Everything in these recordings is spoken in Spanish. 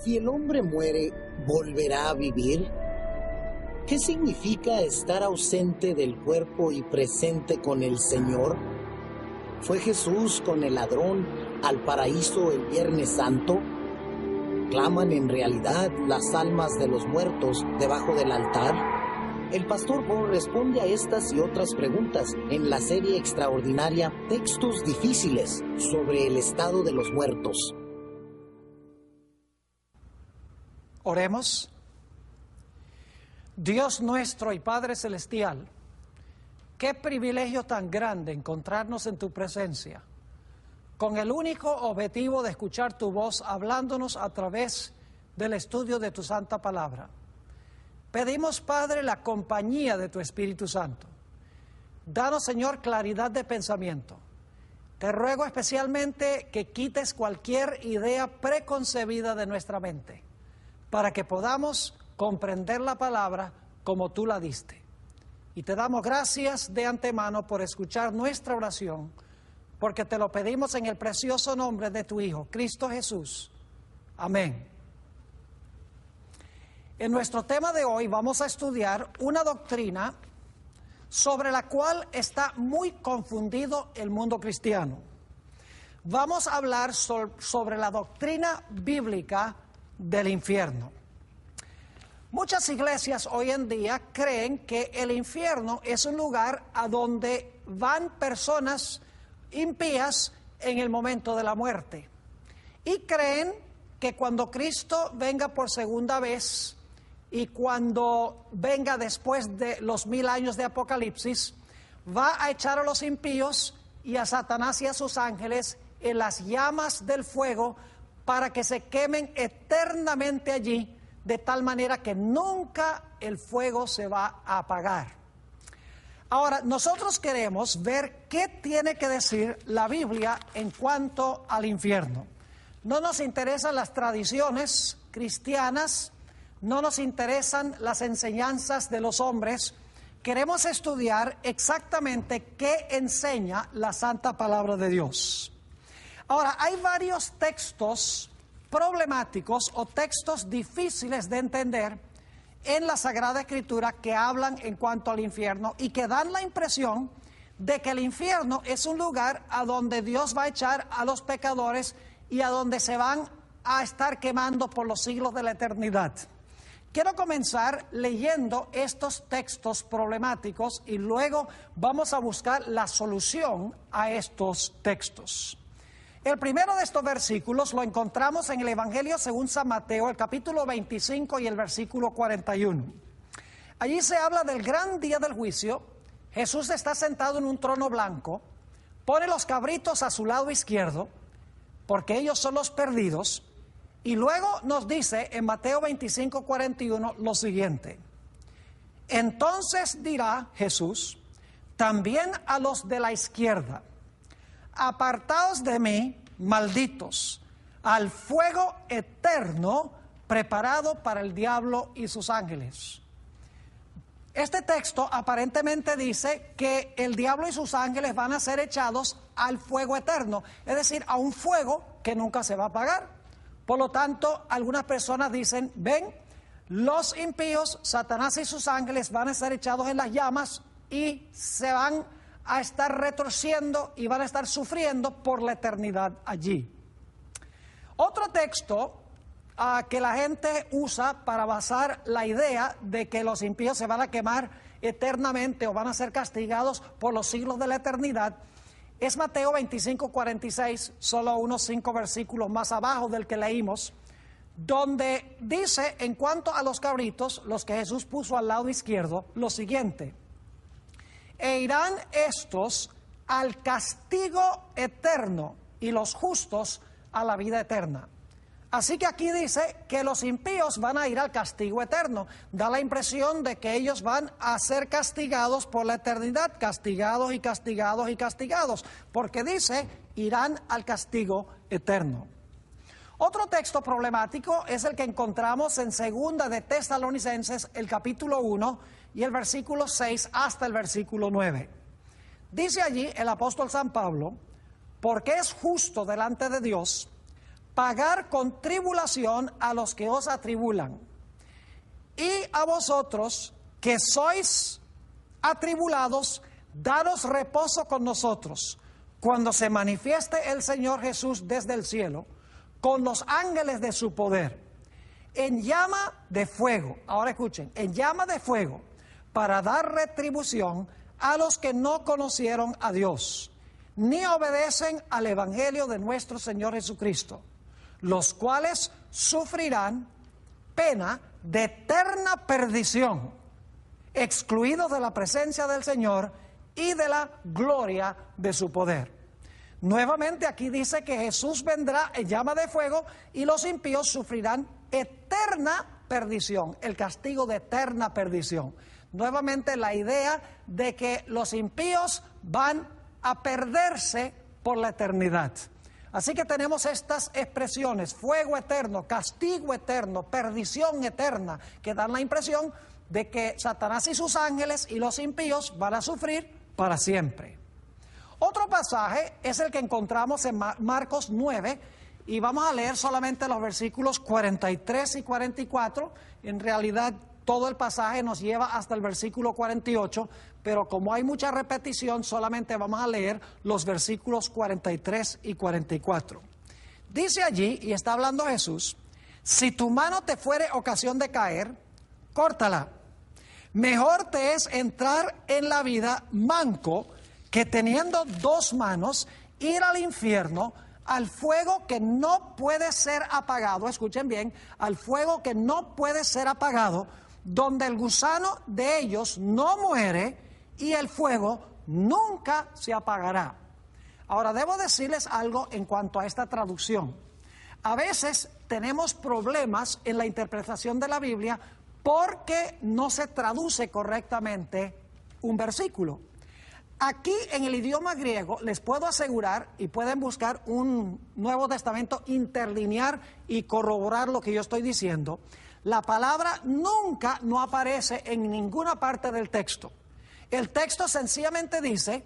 Si el hombre muere, ¿volverá a vivir? ¿Qué significa estar ausente del cuerpo y presente con el Señor? ¿Fue Jesús con el ladrón al paraíso el Viernes Santo? ¿Claman en realidad las almas de los muertos debajo del altar? El pastor Bo responde a estas y otras preguntas en la serie extraordinaria Textos Difíciles sobre el estado de los muertos. Oremos. Dios nuestro y Padre Celestial, qué privilegio tan grande encontrarnos en tu presencia, con el único objetivo de escuchar tu voz hablándonos a través del estudio de tu santa palabra. Pedimos, Padre, la compañía de tu Espíritu Santo. Danos, Señor, claridad de pensamiento. Te ruego especialmente que quites cualquier idea preconcebida de nuestra mente, para que podamos comprender la palabra como tú la diste. Y te damos gracias de antemano por escuchar nuestra oración, porque te lo pedimos en el precioso nombre de tu Hijo, Cristo Jesús. Amén. En nuestro tema de hoy vamos a estudiar una doctrina sobre la cual está muy confundido el mundo cristiano. Vamos a hablar sobre la doctrina bíblica del infierno. Muchas iglesias hoy en día creen que el infierno es un lugar a donde van personas impías en el momento de la muerte. Y creen que cuando Cristo venga por segunda vez y cuando venga después de los 1000 años de Apocalipsis, va a echar a los impíos y a Satanás y a sus ángeles en las llamas del fuego para que se quemen eternamente allí, de tal manera que nunca el fuego se va a apagar. Ahora, nosotros queremos ver qué tiene que decir la Biblia en cuanto al infierno. No nos interesan las tradiciones cristianas, no nos interesan las enseñanzas de los hombres. Queremos estudiar exactamente qué enseña la Santa Palabra de Dios. Ahora, hay varios textos problemáticos o textos difíciles de entender en la Sagrada Escritura que hablan en cuanto al infierno y que dan la impresión de que el infierno es un lugar a donde Dios va a echar a los pecadores y a donde se van a estar quemando por los siglos de la eternidad. Quiero comenzar leyendo estos textos problemáticos y luego vamos a buscar la solución a estos textos. El primero de estos versículos lo encontramos en el Evangelio según San Mateo, el capítulo 25 y el versículo 41. Allí se habla del gran día del juicio. Jesús está sentado en un trono blanco, pone los cabritos a su lado izquierdo, porque ellos son los perdidos, y luego nos dice en Mateo 25, 41 lo siguiente: entonces dirá Jesús también a los de la izquierda: apartaos de mí, malditos, al fuego eterno preparado para el diablo y sus ángeles. Este texto aparentemente dice que el diablo y sus ángeles van a ser echados al fuego eterno, es decir, a un fuego que nunca se va a apagar. Por lo tanto, algunas personas dicen, ven, los impíos, Satanás y sus ángeles van a ser echados en las llamas y se van a estar retorciendo y van a estar sufriendo por la eternidad allí. Otro texto que la gente usa para basar la idea de que los impíos se van a quemar eternamente o van a ser castigados por los siglos de la eternidad es Mateo 25, 46, solo unos 5 versículos más abajo del que leímos, donde dice en cuanto a los cabritos, los que Jesús puso al lado izquierdo, lo siguiente: e irán estos al castigo eterno y los justos a la vida eterna. Así que aquí dice que los impíos van a ir al castigo eterno. Da la impresión de que ellos van a ser castigados por la eternidad, castigados y castigados y castigados, porque dice, irán al castigo eterno. Otro texto problemático es el que encontramos en Segunda de Tesalonicenses, el capítulo 1 y el versículo 6 hasta el versículo 9. Dice allí el apóstol San Pablo: porque es justo delante de Dios pagar con tribulación a los que os atribulan. Y a vosotros que sois atribulados, daros reposo con nosotros, cuando se manifieste el Señor Jesús desde el cielo, con los ángeles de su poder, en llama de fuego. Ahora escuchen, en llama de fuego, para dar retribución a los que no conocieron a Dios, ni obedecen al Evangelio de nuestro Señor Jesucristo, los cuales sufrirán pena de eterna perdición, excluidos de la presencia del Señor y de la gloria de su poder. Nuevamente aquí dice que Jesús vendrá en llama de fuego y los impíos sufrirán eterna perdición, el castigo de eterna perdición. Nuevamente la idea de que los impíos van a perderse por la eternidad. Así que tenemos estas expresiones: fuego eterno, castigo eterno, perdición eterna, que dan la impresión de que Satanás y sus ángeles y los impíos van a sufrir para siempre. Otro pasaje es el que encontramos en Marcos 9, y vamos a leer solamente los versículos 43 y 44. En realidad todo el pasaje nos lleva hasta el versículo 48, pero como hay mucha repetición, solamente vamos a leer los versículos 43 y 44. Dice allí, y está hablando Jesús: si tu mano te fuere ocasión de caer, córtala. Mejor te es entrar en la vida manco que teniendo dos manos ir al infierno, al fuego que no puede ser apagado. Escuchen bien, al fuego que no puede ser apagado, donde el gusano de ellos no muere y el fuego nunca se apagará. Ahora, debo decirles algo en cuanto a esta traducción. A veces tenemos problemas en la interpretación de la Biblia porque no se traduce correctamente un versículo. Aquí en el idioma griego les puedo asegurar, y pueden buscar un Nuevo Testamento interlinear y corroborar lo que yo estoy diciendo, la palabra nunca no aparece en ninguna parte del texto. El texto sencillamente dice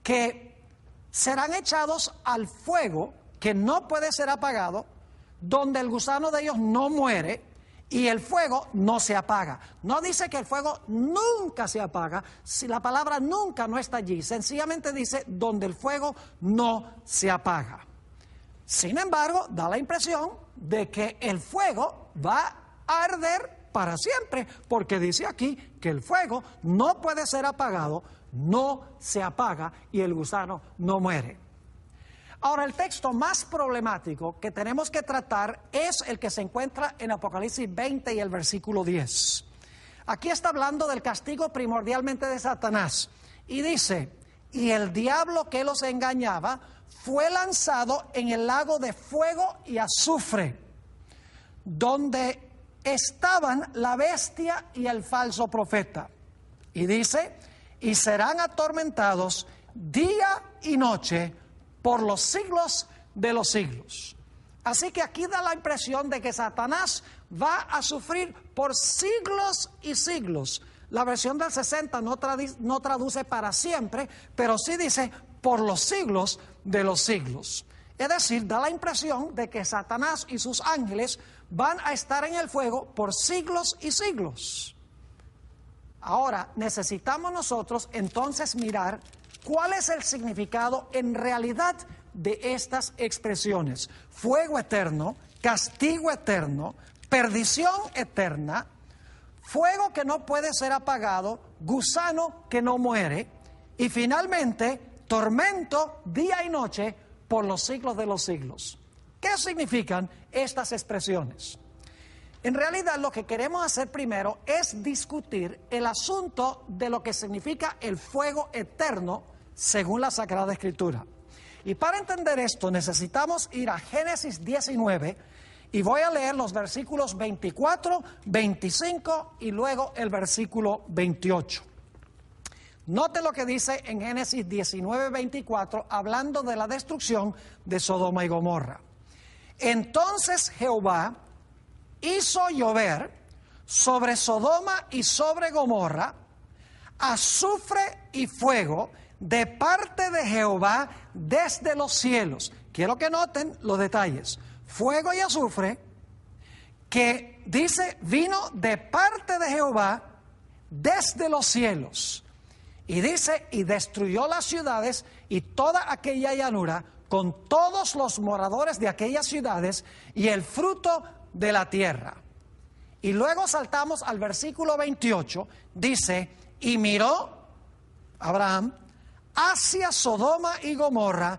que serán echados al fuego que no puede ser apagado, donde el gusano de ellos no muere y el fuego no se apaga. No dice que el fuego nunca se apaga. Si la palabra nunca no está allí, sencillamente dice donde el fuego no se apaga. Sin embargo, da la impresión de que el fuego va a arder para siempre, porque dice aquí que el fuego no puede ser apagado, no se apaga y el gusano no muere. Ahora, el texto más problemático que tenemos que tratar es el que se encuentra en Apocalipsis 20 y el versículo 10. Aquí está hablando del castigo primordialmente de Satanás y dice: y el diablo que los engañaba fue lanzado en el lago de fuego y azufre, donde estaban la bestia y el falso profeta. Y dice: y serán atormentados día y noche por los siglos de los siglos. Así que aquí da la impresión de que Satanás va a sufrir por siglos y siglos. La versión del 60 no traduce para siempre, pero sí dice por los siglos de los siglos. Es decir, da la impresión de que Satanás y sus ángeles van a estar en el fuego por siglos y siglos. Ahora, necesitamos nosotros entonces mirar cuál es el significado en realidad de estas expresiones: fuego eterno, castigo eterno, perdición eterna, fuego que no puede ser apagado, gusano que no muere, y finalmente tormento día y noche por los siglos de los siglos. ¿Qué significan estas expresiones? En realidad lo que queremos hacer primero es discutir el asunto de lo que significa el fuego eterno según la Sagrada Escritura. Y para entender esto necesitamos ir a Génesis 19 y voy a leer los versículos 24, 25 y luego el versículo 28. Note lo que dice en Génesis 19, 24, hablando de la destrucción de Sodoma y Gomorra. Entonces Jehová hizo llover sobre Sodoma y sobre Gomorra azufre y fuego de parte de Jehová desde los cielos. Quiero que noten los detalles. fuego y azufre, que dice, vino de parte de Jehová desde los cielos. Y dice, y destruyó las ciudades y toda aquella llanura, con todos los moradores de aquellas ciudades y el fruto de la tierra. Y luego saltamos al versículo 28, dice, y miró Abraham hacia Sodoma y Gomorra,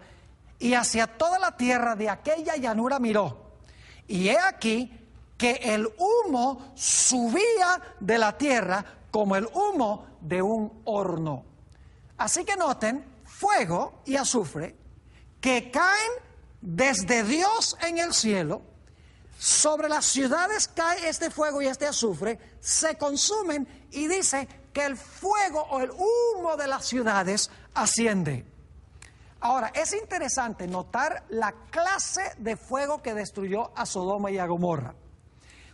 y hacia toda la tierra de aquella llanura miró. Y he aquí que el humo subía de la tierra como el humo de un horno. Así que noten, fuego y azufre que caen desde Dios en el cielo. Sobre las ciudades cae este fuego y este azufre, se consumen, y dice que el fuego o el humo de las ciudades asciende. Ahora, es interesante notar la clase de fuego que destruyó a Sodoma y a Gomorra.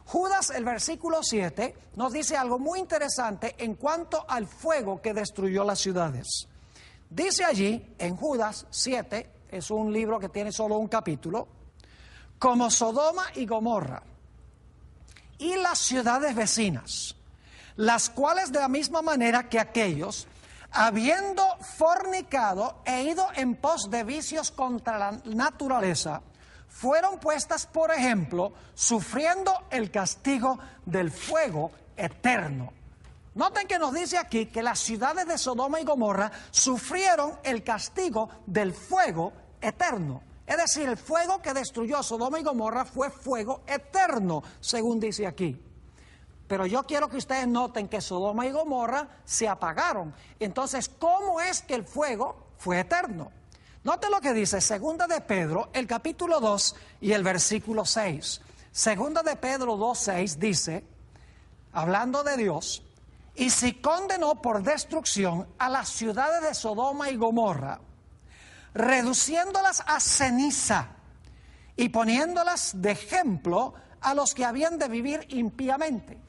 Judas, el versículo 7, nos dice algo muy interesante en cuanto al fuego que destruyó las ciudades. Dice allí, en Judas 7, es un libro que tiene solo un capítulo, como Sodoma y Gomorra y las ciudades vecinas, las cuales de la misma manera que aquellos, habiendo fornicado e ido en pos de vicios contra la naturaleza, fueron puestas por ejemplo, sufriendo el castigo del fuego eterno. Noten que nos dice aquí que las ciudades de Sodoma y Gomorra sufrieron el castigo del fuego eterno. Es decir, el fuego que destruyó a Sodoma y Gomorra fue fuego eterno, según dice aquí. Pero yo quiero que ustedes noten que Sodoma y Gomorra se apagaron. Entonces, ¿cómo es que el fuego fue eterno? Noten lo que dice Segunda de Pedro, el capítulo 2 y el versículo 6. Segunda de Pedro 2:6 dice, hablando de Dios, y si condenó por destrucción a las ciudades de Sodoma y Gomorra, reduciéndolas a ceniza y poniéndolas de ejemplo a los que habían de vivir impíamente.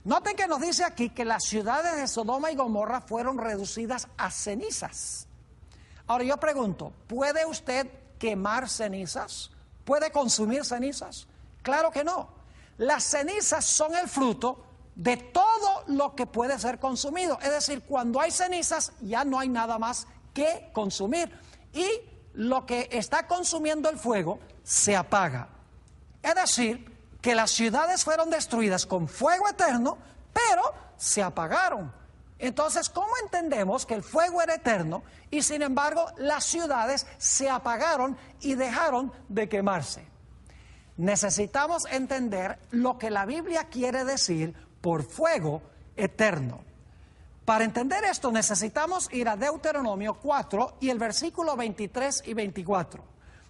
Noten que nos dice aquí que las ciudades de Sodoma y Gomorra fueron reducidas a cenizas. Ahora yo pregunto, ¿puede usted quemar cenizas? ¿Puede consumir cenizas? Claro que no. Las cenizas son el fruto de todo lo que puede ser consumido. Es decir, cuando hay cenizas ya no hay nada más que consumir. Y lo que está consumiendo el fuego se apaga. Es decir, que las ciudades fueron destruidas con fuego eterno, pero se apagaron. Entonces, ¿cómo entendemos que el fuego era eterno y sin embargo las ciudades se apagaron y dejaron de quemarse? Necesitamos entender lo que la Biblia quiere decir por fuego eterno. Para entender esto necesitamos ir a Deuteronomio 4 y el versículo 23 y 24.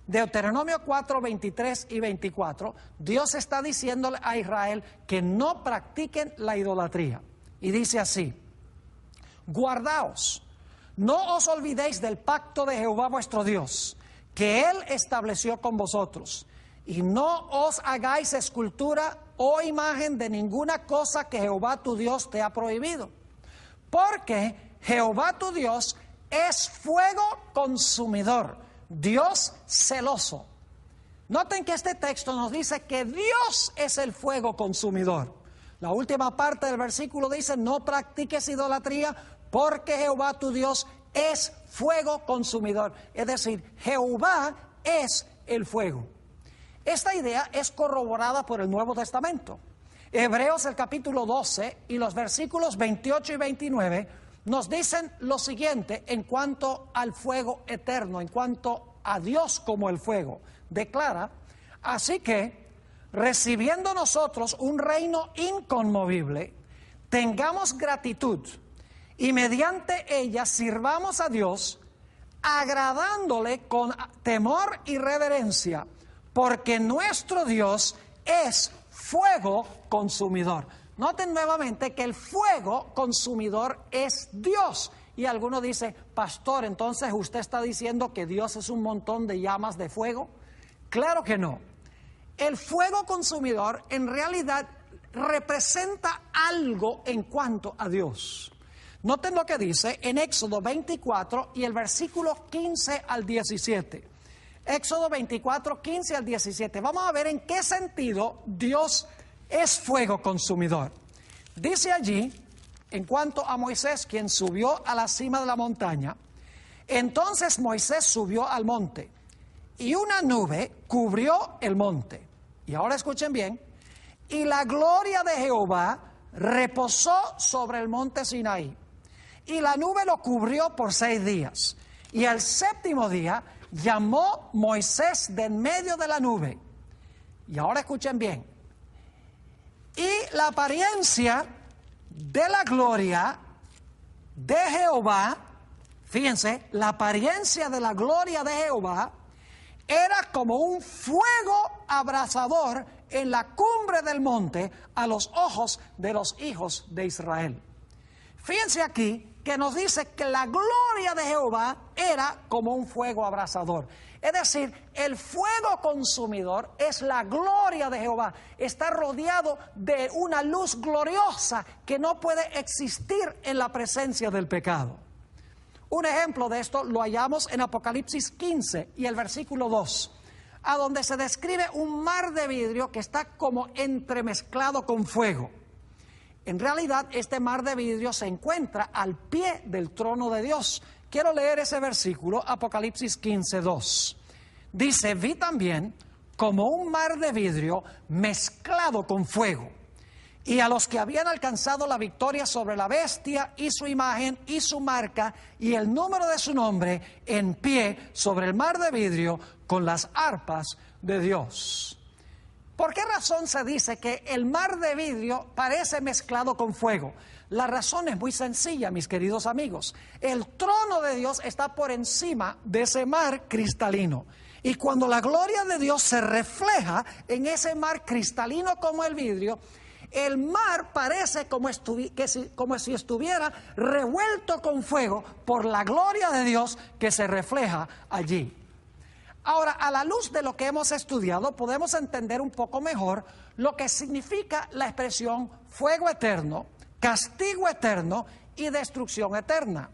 Deuteronomio 4, 23 y 24, Dios está diciéndole a Israel que no practiquen la idolatría. Y dice así, guardaos, no os olvidéis del pacto de Jehová vuestro Dios, que Él estableció con vosotros, y no os hagáis escultura o imagen de ninguna cosa que Jehová tu Dios te ha prohibido. Porque Jehová tu Dios es fuego consumidor, Dios celoso. Noten que este texto nos dice que Dios es el fuego consumidor. La última parte del versículo dice, no practiques idolatría, porque Jehová tu Dios es fuego consumidor. Es decir, Jehová es el fuego. Esta idea es corroborada por el Nuevo Testamento. Hebreos el capítulo 12 y los versículos 28 y 29 nos dicen lo siguiente en cuanto al fuego eterno, en cuanto a Dios como el fuego. Declara, así que, recibiendo nosotros un reino inconmovible, tengamos gratitud y mediante ella sirvamos a Dios, agradándole con temor y reverencia, porque nuestro Dios es fuego consumidor. Noten nuevamente que el fuego consumidor es Dios. Y alguno dice, pastor, entonces usted está diciendo que Dios es un montón de llamas de fuego. Claro que no. El fuego consumidor en realidad representa algo en cuanto a Dios. Noten lo que dice en Éxodo 24 y el versículo 15 al 17. Éxodo 24, 15 al 17. Vamos a ver en qué sentido Dios es fuego consumidor. Dice allí, en cuanto a Moisés, quien subió a la cima de la montaña, entonces Moisés subió al monte, y una nube cubrió el monte. Y ahora escuchen bien, y la gloria de Jehová reposó sobre el monte Sinaí, y la nube lo cubrió por 6 días. Y el 7º día llamó Moisés de en medio de la nube. Y ahora escuchen bien. Y la apariencia de la gloria de Jehová, fíjense, la apariencia de la gloria de Jehová era como un fuego abrasador en la cumbre del monte a los ojos de los hijos de Israel. Fíjense aquí que nos dice que la gloria de Jehová era como un fuego abrasador. Es decir, el fuego consumidor es la gloria de Jehová. Está rodeado de una luz gloriosa que no puede existir en la presencia del pecado. Un ejemplo de esto lo hallamos en Apocalipsis 15 y el versículo 2, a donde se describe un mar de vidrio que está como entremezclado con fuego. En realidad, este mar de vidrio se encuentra al pie del trono de Dios. Quiero leer ese versículo, Apocalipsis 15, 2. Dice, vi también como un mar de vidrio mezclado con fuego, y a los que habían alcanzado la victoria sobre la bestia y su imagen y su marca y el número de su nombre, en pie sobre el mar de vidrio con las arpas de Dios. ¿Por qué razón se dice que el mar de vidrio parece mezclado con fuego? La razón es muy sencilla, mis queridos amigos. El trono de Dios está por encima de ese mar cristalino. Y cuando la gloria de Dios se refleja en ese mar cristalino como el vidrio, el mar parece como si estuviera revuelto con fuego por la gloria de Dios que se refleja allí. Ahora, a la luz de lo que hemos estudiado, podemos entender un poco mejor lo que significa la expresión fuego eterno, castigo eterno y destrucción eterna.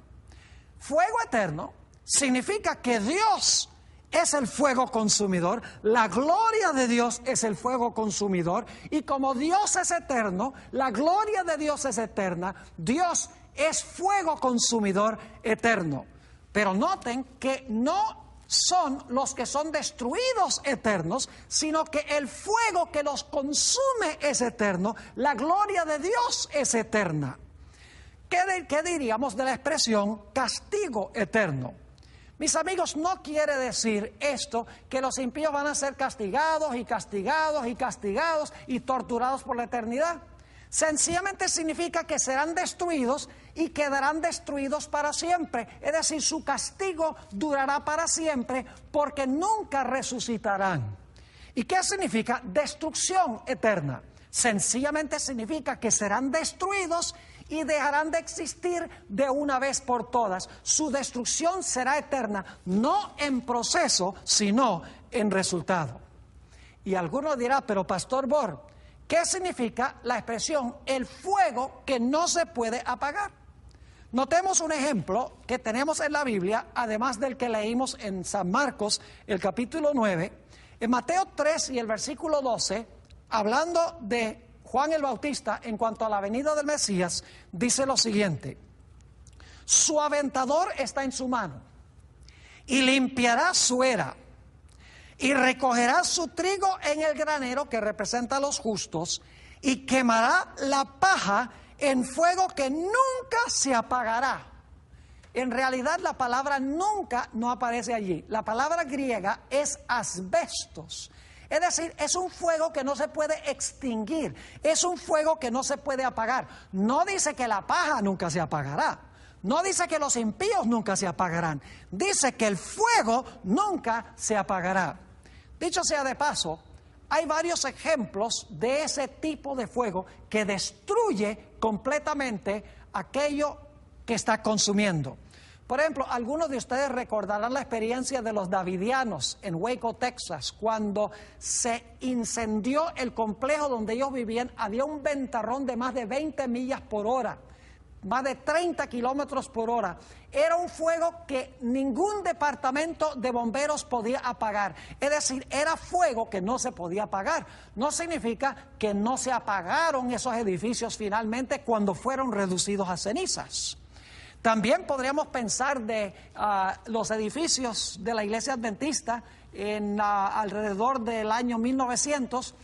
Fuego eterno significa que Dios es el fuego consumidor, la gloria de Dios es el fuego consumidor, y como Dios es eterno, la gloria de Dios es eterna, Dios es fuego consumidor eterno. Pero noten que no son los que son destruidos eternos, sino que el fuego que los consume es eterno, la gloria de Dios es eterna. ¿Qué diríamos de la expresión castigo eterno? Mis amigos, no quiere decir esto que los impíos van a ser castigados y castigados y castigados y torturados por la eternidad. Sencillamente significa que serán destruidos y quedarán destruidos para siempre. Es decir, su castigo durará para siempre porque nunca resucitarán. ¿Y qué significa destrucción eterna? Sencillamente significa que serán destruidos y dejarán de existir de una vez por todas. Su destrucción será eterna, no en proceso, sino en resultado. Y alguno dirá, pero Pastor Bor, ¿qué significa la expresión el fuego que no se puede apagar? Notemos un ejemplo que tenemos en la Biblia, además del que leímos en San Marcos, el capítulo 9, en Mateo 3 y el versículo 12, hablando de Juan el Bautista en cuanto a la venida del Mesías, dice lo siguiente: su aventador está en su mano, y limpiará su era, y recogerá su trigo en el granero, que representa a los justos, y quemará la paja en fuego que nunca se apagará. En realidad la palabra nunca no aparece allí. La palabra griega es asbestos. Es decir, es un fuego que no se puede extinguir, es un fuego que no se puede apagar. No dice que la paja nunca se apagará, no dice que los impíos nunca se apagarán, dice que el fuego nunca se apagará. Dicho sea de paso, hay varios ejemplos de ese tipo de fuego que destruye completamente aquello que está consumiendo. Por ejemplo, algunos de ustedes recordarán la experiencia de los davidianos en Waco, Texas, cuando se incendió el complejo donde ellos vivían. Había un ventarrón de más de 20 millas por hora. más de 30 kilómetros por hora. Era un fuego que ningún departamento de bomberos podía apagar. Es decir, era fuego que no se podía apagar. No significa que no se apagaron esos edificios finalmente cuando fueron reducidos a cenizas. También podríamos pensar de los edificios de la Iglesia Adventista alrededor del año 1900.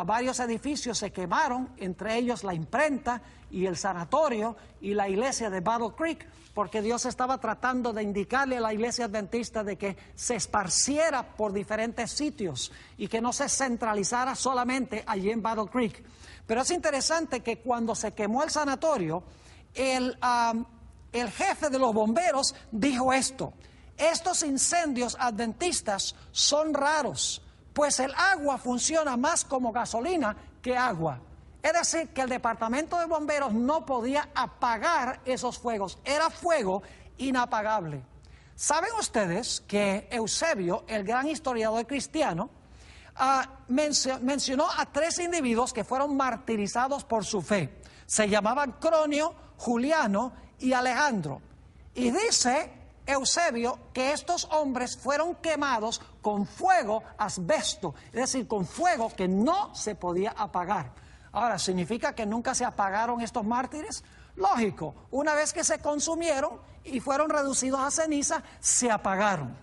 Varios edificios se quemaron, entre ellos la imprenta y el sanatorio y la iglesia de Battle Creek, porque Dios estaba tratando de indicarle a la Iglesia Adventista de que se esparciera por diferentes sitios y que no se centralizara solamente allí en Battle Creek. Pero es interesante que cuando se quemó el sanatorio, el jefe de los bomberos dijo esto: estos incendios adventistas son raros, pues el agua funciona más como gasolina que agua. Es decir, que el departamento de bomberos no podía apagar esos fuegos. Era fuego inapagable. ¿Saben ustedes que Eusebio, el gran historiador cristiano, mencionó a 3 individuos que fueron martirizados por su fe? Se llamaban Cronio, Juliano y Alejandro. Y dice Eusebio que estos hombres fueron quemados con fuego asbesto, es decir, con fuego que no se podía apagar. Ahora, ¿significa que nunca se apagaron estos mártires? Lógico, una vez que se consumieron y fueron reducidos a ceniza, se apagaron.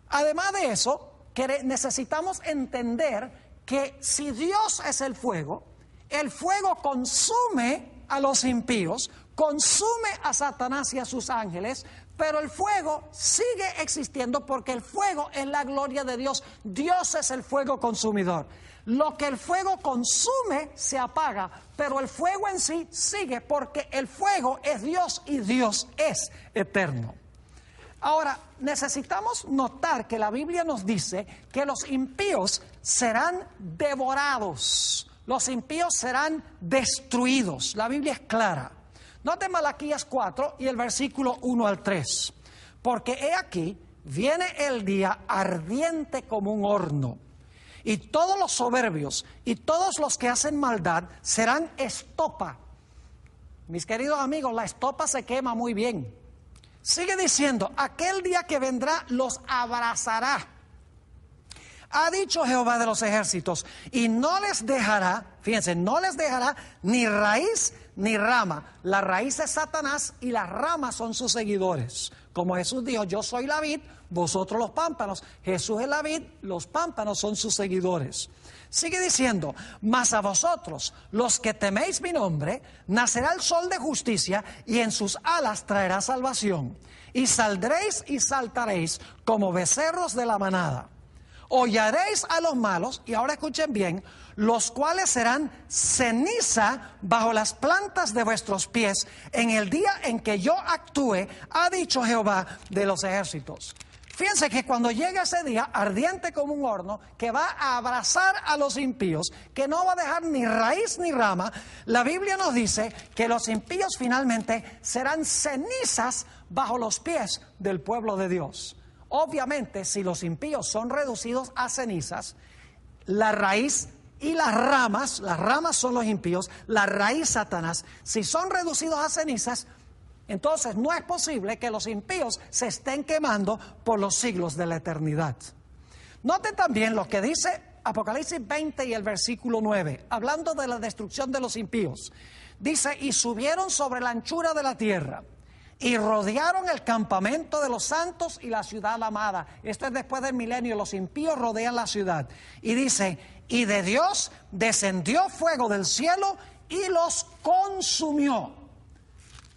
Además de eso, necesitamos entender que si Dios es el fuego consume a los impíos, consume a Satanás y a sus ángeles, pero el fuego sigue existiendo porque el fuego es la gloria de Dios. Dios es el fuego consumidor. Lo que el fuego consume se apaga, pero el fuego en sí sigue porque el fuego es Dios y Dios es eterno. Ahora, necesitamos notar que la Biblia nos dice que los impíos serán devorados, los impíos serán destruidos. La Biblia es clara. Noten Malaquías 4 y el versículo 1 al 3. Porque he aquí, viene el día ardiente como un horno, y todos los soberbios y todos los que hacen maldad serán estopa. Mis queridos amigos, la estopa se quema muy bien. Sigue diciendo, aquel día que vendrá los abrazará. Ha dicho Jehová de los ejércitos, y no les dejará, fíjense, no les dejará ni raíz ni rama. La raíz es Satanás y las ramas son sus seguidores. Como Jesús dijo, yo soy la vid, vosotros los pámpanos. Jesús es la vid, los pámpanos son sus seguidores. Sigue diciendo, mas a vosotros, los que teméis mi nombre, nacerá el sol de justicia y en sus alas traerá salvación. Y saldréis y saltaréis como becerros de la manada. Hollaréis a los malos, y ahora escuchen bien, los cuales serán ceniza bajo las plantas de vuestros pies en el día en que yo actúe, ha dicho Jehová de los ejércitos. Fíjense que cuando llega ese día ardiente como un horno, que va a abrazar a los impíos, que no va a dejar ni raíz ni rama, la Biblia nos dice que los impíos finalmente serán cenizas bajo los pies del pueblo de Dios. Obviamente, si los impíos son reducidos a cenizas, la raíz y las ramas son los impíos, la raíz Satanás, si son reducidos a cenizas, entonces no es posible que los impíos se estén quemando por los siglos de la eternidad. Noten también lo que dice Apocalipsis 20 y el versículo 9, hablando de la destrucción de los impíos. Dice, y subieron sobre la anchura de la tierra, y rodearon el campamento de los santos y la ciudad amada. Esto es después del milenio, los impíos rodean la ciudad. Y dice, y de Dios descendió fuego del cielo y los consumió.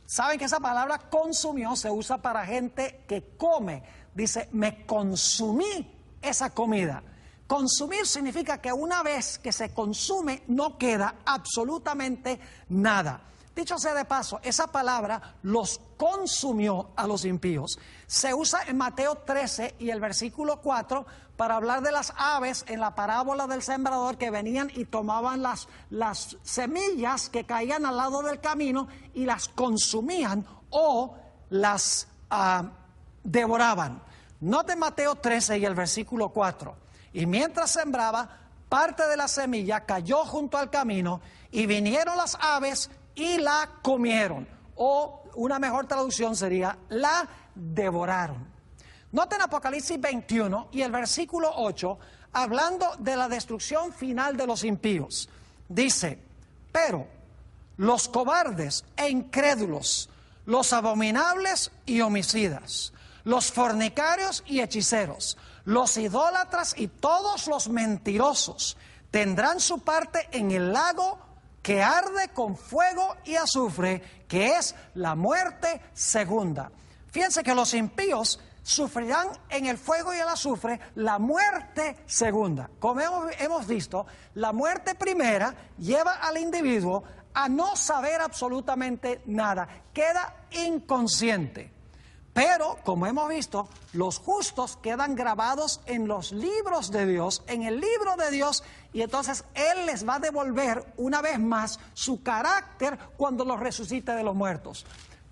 ¿Saben que esa palabra consumió se usa para gente que come? Dice, me consumí esa comida. Consumir significa que una vez que se consume no queda absolutamente nada. Dicho sea de paso, esa palabra los consumió a los impíos. Se usa en Mateo 13 y el versículo 4 para hablar de las aves en la parábola del sembrador que venían y tomaban las semillas que caían al lado del camino y las consumían o las devoraban. Noten Mateo 13 y el versículo 4. Y mientras sembraba, parte de la semilla cayó junto al camino y vinieron las aves y la comieron. o una mejor traducción sería la devoraron. Noten Apocalipsis 21 y el versículo 8, hablando de la destrucción final de los impíos. Dice, pero los cobardes e incrédulos, los abominables y homicidas, los fornicarios y hechiceros, los idólatras y todos los mentirosos tendrán su parte en el lago que arde con fuego y azufre, que es la muerte segunda. Fíjense que los impíos sufrirán en el fuego y el azufre la muerte segunda. Como hemos visto, la muerte primera lleva al individuo a no saber absolutamente nada, queda inconsciente. Pero, como hemos visto, los justos quedan grabados en los libros de Dios, en el libro de Dios, y entonces Él les va a devolver una vez más su carácter cuando los resucite de los muertos.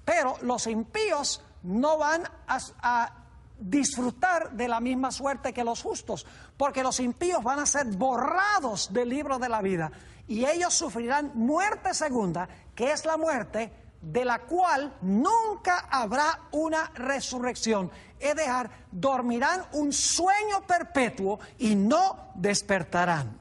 Pero los impíos no van a disfrutar de la misma suerte que los justos, porque los impíos van a ser borrados del libro de la vida, y ellos sufrirán muerte segunda, que es la muerte de la cual nunca habrá una resurrección. Es dejar, dormirán un sueño perpetuo y no despertarán.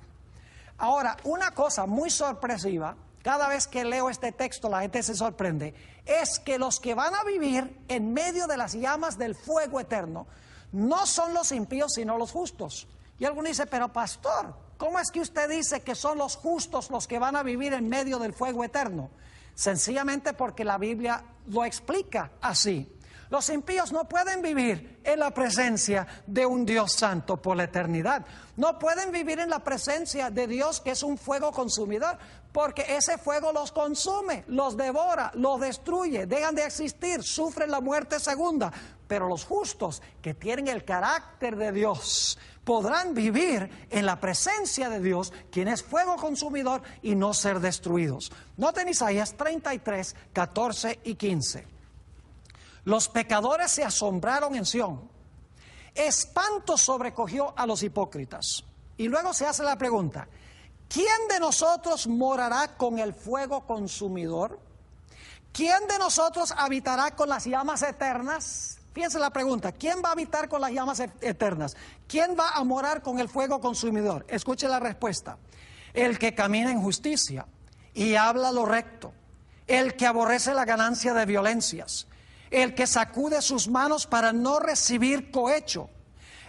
Ahora, una cosa muy sorpresiva, cada vez que leo este texto la gente se sorprende, es que los que van a vivir en medio de las llamas del fuego eterno no son los impíos sino los justos. Y alguno dice, pero pastor, ¿cómo es que usted dice que son los justos los que van a vivir en medio del fuego eterno? Sencillamente porque la Biblia lo explica así. Los impíos no pueden vivir en la presencia de un Dios santo por la eternidad. No pueden vivir en la presencia de Dios, que es un fuego consumidor, porque ese fuego los consume, los devora, los destruye, dejan de existir, sufren la muerte segunda. Pero los justos, que tienen el carácter de Dios, podrán vivir en la presencia de Dios, quien es fuego consumidor, y no ser destruidos. Noten Isaías 33, 14 y 15. Los pecadores se asombraron en Sión. Espanto sobrecogió a los hipócritas. Y luego se hace la pregunta, ¿quién de nosotros morará con el fuego consumidor? ¿Quién de nosotros habitará con las llamas eternas? Fíjense la pregunta, ¿quién va a habitar con las llamas eternas? ¿Quién va a morar con el fuego consumidor? Escuche la respuesta. El que camina en justicia y habla lo recto, el que aborrece la ganancia de violencias, el que sacude sus manos para no recibir cohecho,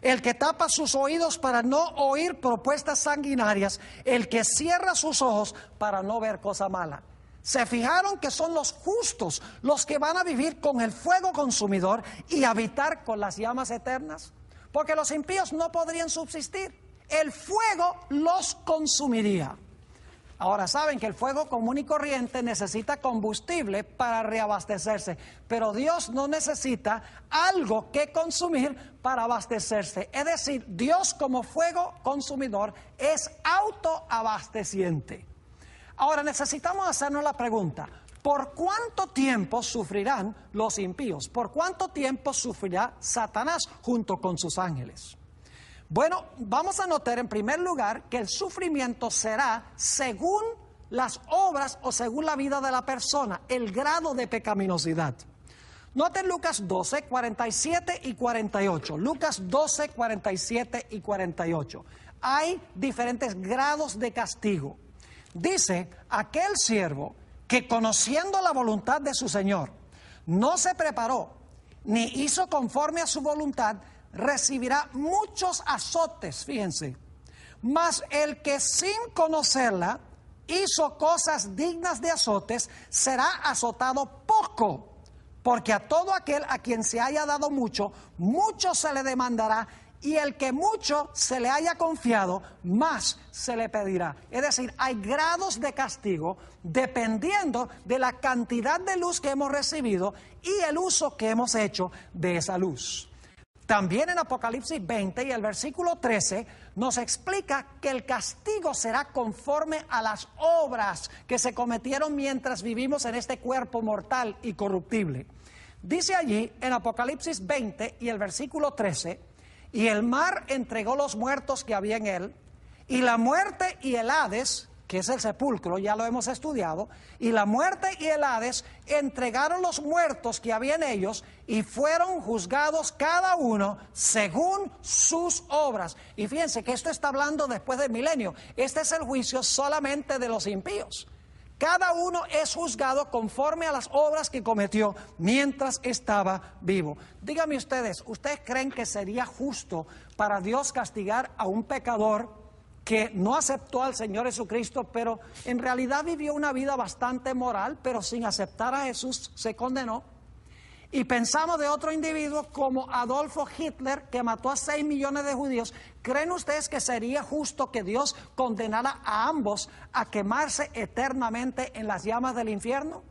el que tapa sus oídos para no oír propuestas sanguinarias, el que cierra sus ojos para no ver cosa mala. ¿Se fijaron que son los justos los que van a vivir con el fuego consumidor y habitar con las llamas eternas? Porque los impíos no podrían subsistir. El fuego los consumiría. Ahora saben que el fuego común y corriente necesita combustible para reabastecerse, pero Dios no necesita algo que consumir para abastecerse. Es decir, Dios como fuego consumidor es autoabasteciente. Ahora necesitamos hacernos la pregunta, ¿por cuánto tiempo sufrirán los impíos? ¿Por cuánto tiempo sufrirá Satanás junto con sus ángeles? Bueno, vamos a notar en primer lugar que el sufrimiento será según las obras o según la vida de la persona, el grado de pecaminosidad. Noten Lucas 12, 47 y 48. Lucas 12, 47 y 48. Hay diferentes grados de castigo. Dice, aquel siervo que conociendo la voluntad de su Señor, no se preparó, ni hizo conforme a su voluntad, recibirá muchos azotes, fíjense. Mas el que sin conocerla hizo cosas dignas de azotes, será azotado poco, porque a todo aquel a quien se haya dado mucho, mucho se le demandará, y el que mucho se le haya confiado, más se le pedirá. Es decir, hay grados de castigo dependiendo de la cantidad de luz que hemos recibido y el uso que hemos hecho de esa luz. También en Apocalipsis 20 y el versículo 13 nos explica que el castigo será conforme a las obras que se cometieron mientras vivimos en este cuerpo mortal y corruptible. Dice allí en Apocalipsis 20 y el versículo 13, y el mar entregó los muertos que había en él, y la muerte y el Hades que es el sepulcro, ya lo hemos estudiado, y la muerte y el Hades entregaron los muertos que había en ellos y fueron juzgados cada uno según sus obras. Y fíjense que esto está hablando después del milenio. Este es el juicio solamente de los impíos. Cada uno es juzgado conforme a las obras que cometió mientras estaba vivo. Díganme ustedes, ¿ustedes creen que sería justo para Dios castigar a un pecador que no aceptó al Señor Jesucristo, pero en realidad vivió una vida bastante moral, pero sin aceptar a Jesús se condenó? Y pensamos de otro individuo como Adolfo Hitler, que mató a 6 millones de judíos. ¿Creen ustedes que sería justo que Dios condenara a ambos a quemarse eternamente en las llamas del infierno?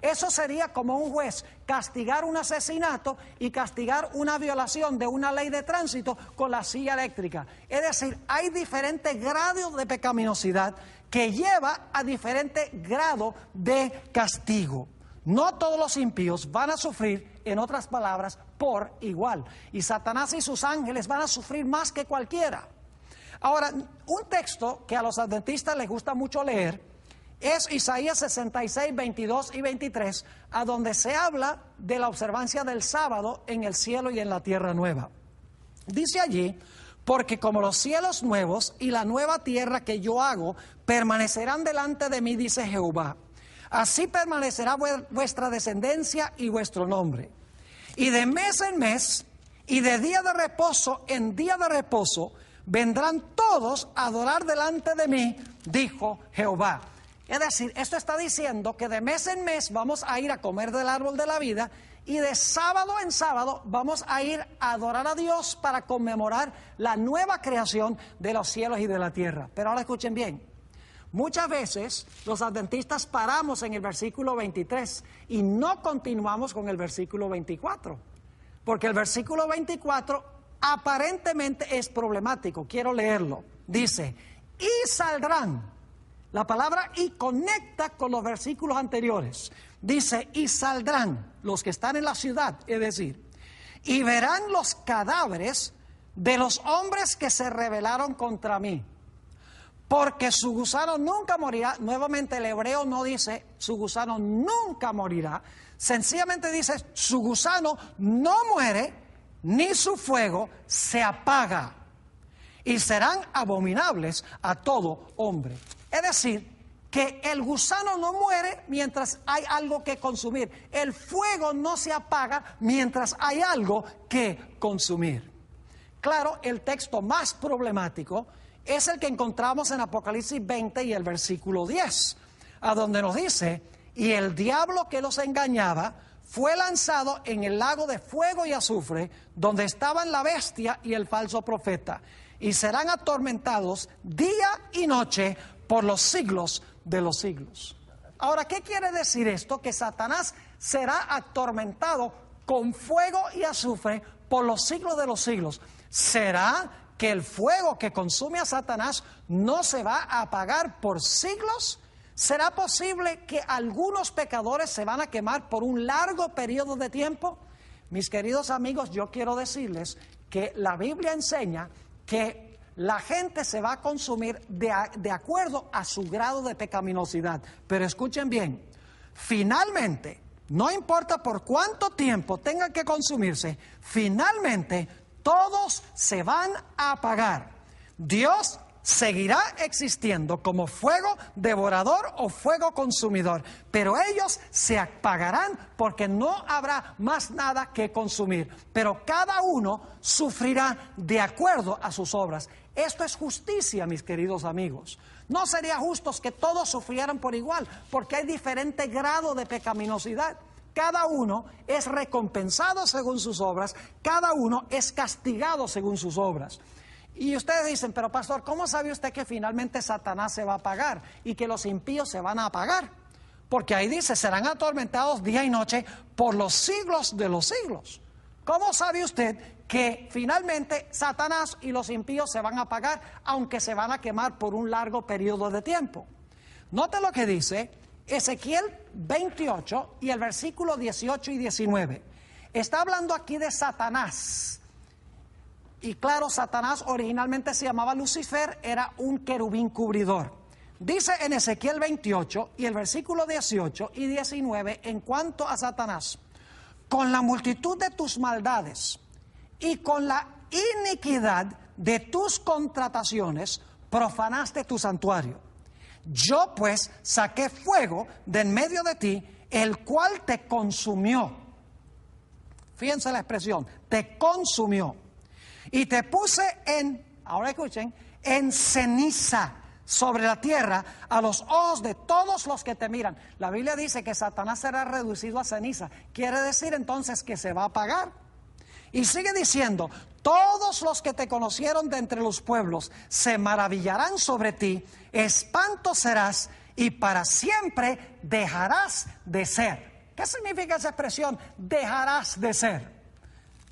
Eso sería como un juez castigar un asesinato y castigar una violación de una ley de tránsito con la silla eléctrica. Es decir, hay diferentes grados de pecaminosidad que lleva a diferente grado de castigo. No todos los impíos van a sufrir, en otras palabras, por igual. Y Satanás y sus ángeles van a sufrir más que cualquiera. Ahora, un texto que a los adventistas les gusta mucho leer es Isaías 66, 22 y 23, a donde se habla de la observancia del sábado en el cielo y en la tierra nueva. Dice allí: porque como los cielos nuevos y la nueva tierra que yo hago permanecerán delante de mí, dice Jehová, así permanecerá vuestra descendencia y vuestro nombre. Y de mes en mes, y de día de reposo en día de reposo, vendrán todos a adorar delante de mí, dijo Jehová. Es decir, esto está diciendo que de mes en mes vamos a ir a comer del árbol de la vida, y de sábado en sábado vamos a ir a adorar a Dios para conmemorar la nueva creación de los cielos y de la tierra. Pero ahora escuchen bien. Muchas veces los adventistas paramos en el versículo 23 y no continuamos con el versículo 24, porque el versículo 24 aparentemente es problemático. Quiero leerlo. Dice: y saldrán. La palabra "y" conecta con los versículos anteriores. Dice: y saldrán los que están en la ciudad, es decir, y verán los cadáveres de los hombres que se rebelaron contra mí. Porque su gusano nunca morirá. Nuevamente el hebreo no dice su gusano nunca morirá. Sencillamente dice su gusano no muere, ni su fuego se apaga. Y serán abominables a todo hombre. Es decir, que el gusano no muere mientras hay algo que consumir. El fuego no se apaga mientras hay algo que consumir. Claro, el texto más problemático es el que encontramos en Apocalipsis 20 y el versículo 10, a donde nos dice: y el diablo que los engañaba fue lanzado en el lago de fuego y azufre, donde estaban la bestia y el falso profeta, y serán atormentados día y noche por los siglos de los siglos. Ahora, ¿qué quiere decir esto? Que Satanás será atormentado con fuego y azufre por los siglos de los siglos. ¿Será que el fuego que consume a Satanás no se va a apagar por siglos? ¿Será posible que algunos pecadores se van a quemar por un largo periodo de tiempo? Mis queridos amigos, yo quiero decirles que la Biblia enseña que la gente se va a consumir de acuerdo a su grado de pecaminosidad. Pero escuchen bien, finalmente, no importa por cuánto tiempo tengan que consumirse, finalmente todos se van a apagar. Dios seguirá existiendo como fuego devorador o fuego consumidor, pero ellos se apagarán porque no habrá más nada que consumir. Pero cada uno sufrirá de acuerdo a sus obras. Esto es justicia, mis queridos amigos. No sería justo que todos sufrieran por igual, porque hay diferente grado de pecaminosidad. Cada uno es recompensado según sus obras, cada uno es castigado según sus obras. Y ustedes dicen: pero pastor, ¿cómo sabe usted que finalmente Satanás se va a apagar y que los impíos se van a apagar? Porque ahí dice: serán atormentados día y noche por los siglos de los siglos. ¿Cómo sabe usted que finalmente Satanás y los impíos se van a apagar, aunque se van a quemar por un largo periodo de tiempo? Note lo que dice Ezequiel 28 y el versículo 18 y 19. Está hablando aquí de Satanás. Y claro, Satanás originalmente se llamaba Lucifer, era un querubín cubridor. Dice en Ezequiel 28 y el versículo 18 y 19 en cuanto a Satanás: con la multitud de tus maldades y con la iniquidad de tus contrataciones profanaste tu santuario. Yo pues saqué fuego de en medio de ti, el cual te consumió. Fíjense la expresión, te consumió. Y te puse ahora escuchen, en ceniza sobre la tierra a los ojos de todos los que te miran. La Biblia dice que Satanás será reducido a ceniza. Quiere decir entonces que se va a apagar. Y sigue diciendo: todos los que te conocieron de entre los pueblos se maravillarán sobre ti, espanto serás y para siempre dejarás de ser. ¿Qué significa esa expresión, dejarás de ser?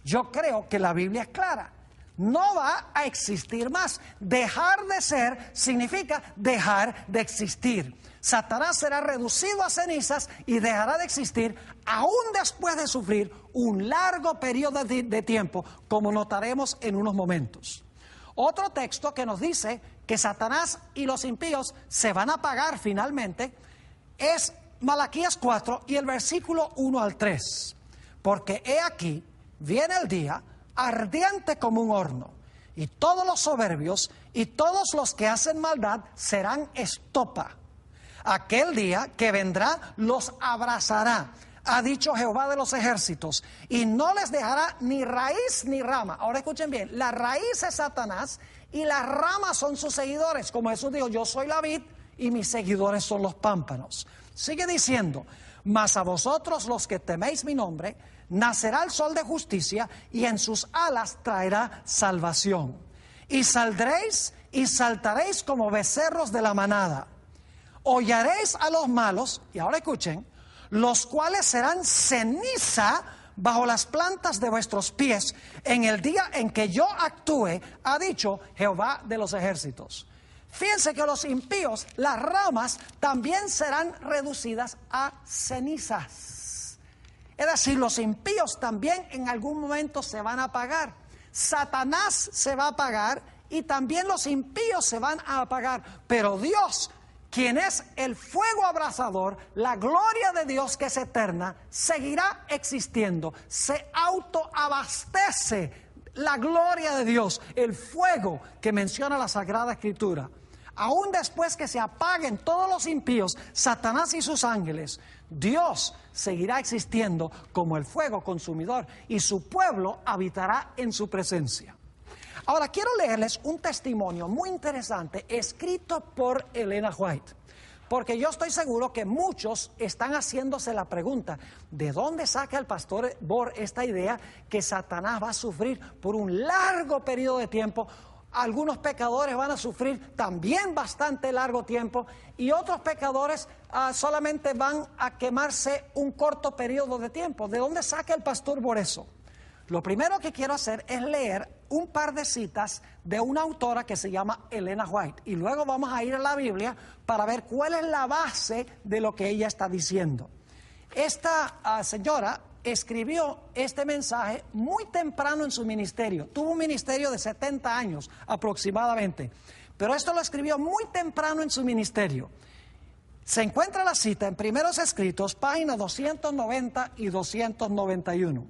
Yo creo que la Biblia es clara. No va a existir más. Dejar de ser significa dejar de existir. Satanás será reducido a cenizas y dejará de existir aún después de sufrir un largo periodo de tiempo, como notaremos en unos momentos. Otro texto que nos dice que Satanás y los impíos se van a apagar finalmente es Malaquías 4 y el versículo 1 al 3. Porque he aquí, viene el día ardiente como un horno, y todos los soberbios y todos los que hacen maldad serán estopa. Aquel día que vendrá los abrazará, ha dicho Jehová de los ejércitos, y no les dejará ni raíz ni rama. Ahora escuchen bien, la raíz es Satanás y las ramas son sus seguidores. Como Jesús dijo: yo soy la vid y mis seguidores son los pámpanos. Sigue diciendo: mas a vosotros los que teméis mi nombre, nacerá el sol de justicia y en sus alas traerá salvación. Y saldréis y saltaréis como becerros de la manada. Hollaréis a los malos, y ahora escuchen, los cuales serán ceniza bajo las plantas de vuestros pies en el día en que yo actúe, ha dicho Jehová de los ejércitos. Fíjense que los impíos, las ramas, también serán reducidas a cenizas. Es decir, los impíos también en algún momento se van a apagar. Satanás se va a apagar y también los impíos se van a apagar. Pero Dios, quien es el fuego abrasador, la gloria de Dios que es eterna, seguirá existiendo. Se autoabastece la gloria de Dios, el fuego que menciona la Sagrada Escritura. Aún después que se apaguen todos los impíos, Satanás y sus ángeles, Dios seguirá existiendo como el fuego consumidor y su pueblo habitará en su presencia. Ahora quiero leerles un testimonio muy interesante escrito por Elena White, porque yo estoy seguro que muchos están haciéndose la pregunta: ¿de dónde saca el pastor Bohr esta idea que Satanás va a sufrir por un largo periodo de tiempo? Algunos pecadores van a sufrir también bastante largo tiempo y otros pecadores solamente van a quemarse un corto periodo de tiempo. ¿De dónde saca el pastor Bohr eso? Lo primero que quiero hacer es leer un par de citas de una autora que se llama Elena White y luego vamos a ir a la Biblia para ver cuál es la base de lo que ella está diciendo. Esta señora escribió este mensaje muy temprano en su ministerio. Tuvo un ministerio de 70 años aproximadamente, pero esto lo escribió muy temprano en su ministerio. Se encuentra la cita en Primeros Escritos, páginas 290 y 291.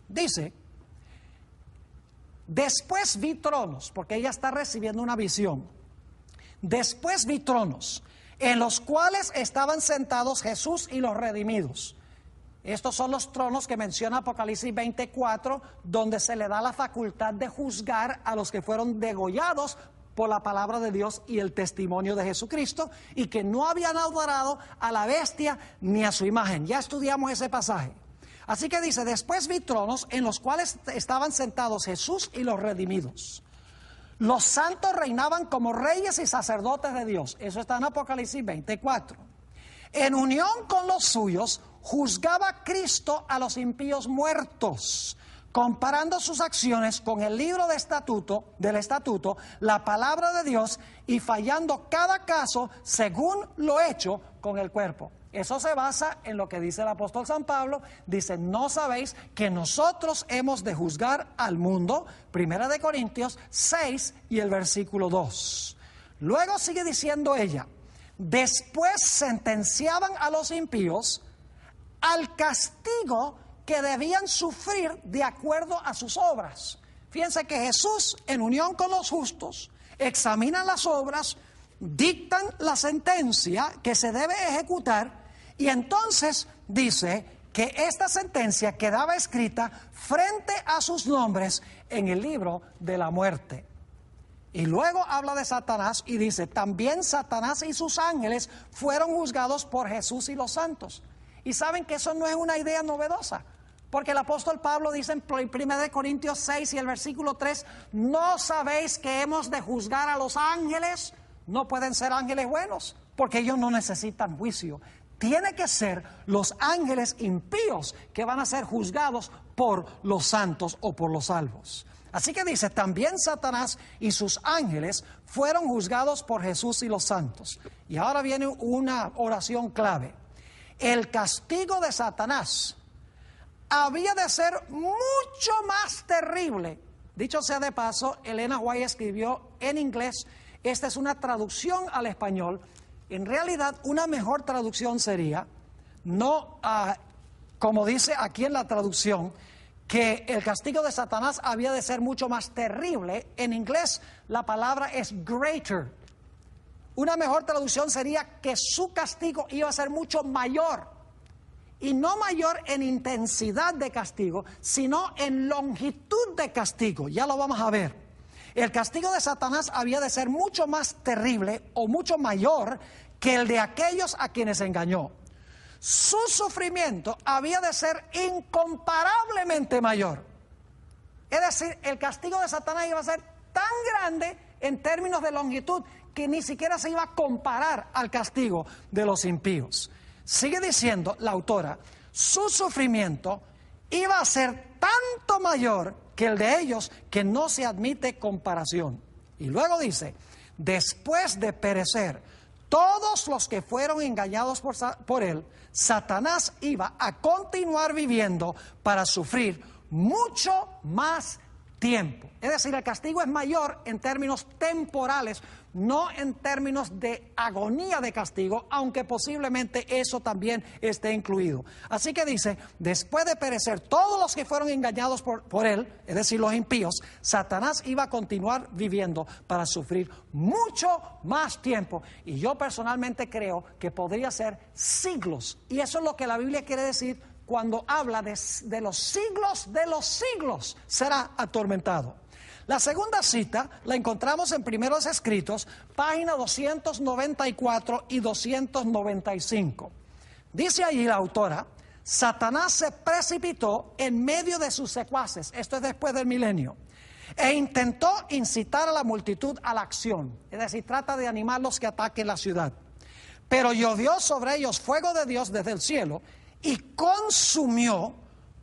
Dice: después vi tronos, porque ella está recibiendo una visión. Después vi tronos, en los cuales estaban sentados Jesús y los redimidos. Estos son los tronos que menciona Apocalipsis 24, donde se le da la facultad de juzgar a los que fueron degollados por la palabra de Dios y el testimonio de Jesucristo, y que no habían adorado a la bestia ni a su imagen. Ya estudiamos ese pasaje. Así que dice: después vi tronos en los cuales estaban sentados Jesús y los redimidos. Los santos reinaban como reyes y sacerdotes de Dios. Eso está en Apocalipsis 24. En unión con los suyos, juzgaba Cristo a los impíos muertos, comparando sus acciones con el libro del estatuto, la palabra de Dios, y fallando cada caso según lo hecho con el cuerpo. Eso se basa en lo que dice el apóstol San Pablo. Dice: ¿no sabéis que nosotros hemos de juzgar al mundo? Primera de Corintios 6 y el versículo 2. Luego sigue diciendo ella: después sentenciaban a los impíos al castigo que debían sufrir de acuerdo a sus obras. Fíjense que Jesús, en unión con los justos, examinan las obras, dictan la sentencia que se debe ejecutar, y entonces dice que esta sentencia quedaba escrita frente a sus nombres en el libro de la muerte. Y luego habla de Satanás y dice, también Satanás y sus ángeles fueron juzgados por Jesús y los santos. Y saben que eso no es una idea novedosa, porque el apóstol Pablo dice en 1 Corintios 6 y el versículo 3, ¿no sabéis que hemos de juzgar a los ángeles? No pueden ser ángeles buenos, porque ellos no necesitan juicio. Tiene que ser los ángeles impíos que van a ser juzgados por los santos o por los salvos. Así que dice, también Satanás y sus ángeles fueron juzgados por Jesús y los santos. Y ahora viene una oración clave. El castigo de Satanás había de ser mucho más terrible. Dicho sea de paso, Elena White escribió en inglés, esta es una traducción al español. En realidad, una mejor traducción sería, no como dice aquí en la traducción, que el castigo de Satanás había de ser mucho más terrible. En inglés la palabra es greater. Una mejor traducción sería que su castigo iba a ser mucho mayor. Y no mayor en intensidad de castigo, sino en longitud de castigo. Ya lo vamos a ver. El castigo de Satanás había de ser mucho más terrible o mucho mayor que el de aquellos a quienes engañó. Su sufrimiento había de ser incomparablemente mayor. Es decir, el castigo de Satanás iba a ser tan grande en términos de longitud que ni siquiera se iba a comparar al castigo de los impíos. Sigue diciendo la autora, su sufrimiento iba a ser tanto mayor que el de ellos que no se admite comparación. Y luego dice, después de perecer todos los que fueron engañados por él, Satanás iba a continuar viviendo para sufrir mucho más tiempo. Es decir, el castigo es mayor en términos temporales, no en términos de agonía de castigo, aunque posiblemente eso también esté incluido. Así que dice, después de perecer todos los que fueron engañados por él, es decir, los impíos, Satanás iba a continuar viviendo para sufrir mucho más tiempo. Y yo personalmente creo que podría ser siglos. Y eso es lo que la Biblia quiere decir cuando habla de los siglos será atormentado. La segunda cita la encontramos en Primeros Escritos, página 294 y 295. Dice allí la autora, Satanás se precipitó en medio de sus secuaces, esto es después del milenio, e intentó incitar a la multitud a la acción, es decir, trata de animarlos que ataquen la ciudad. Pero llovió sobre ellos fuego de Dios desde el cielo y consumió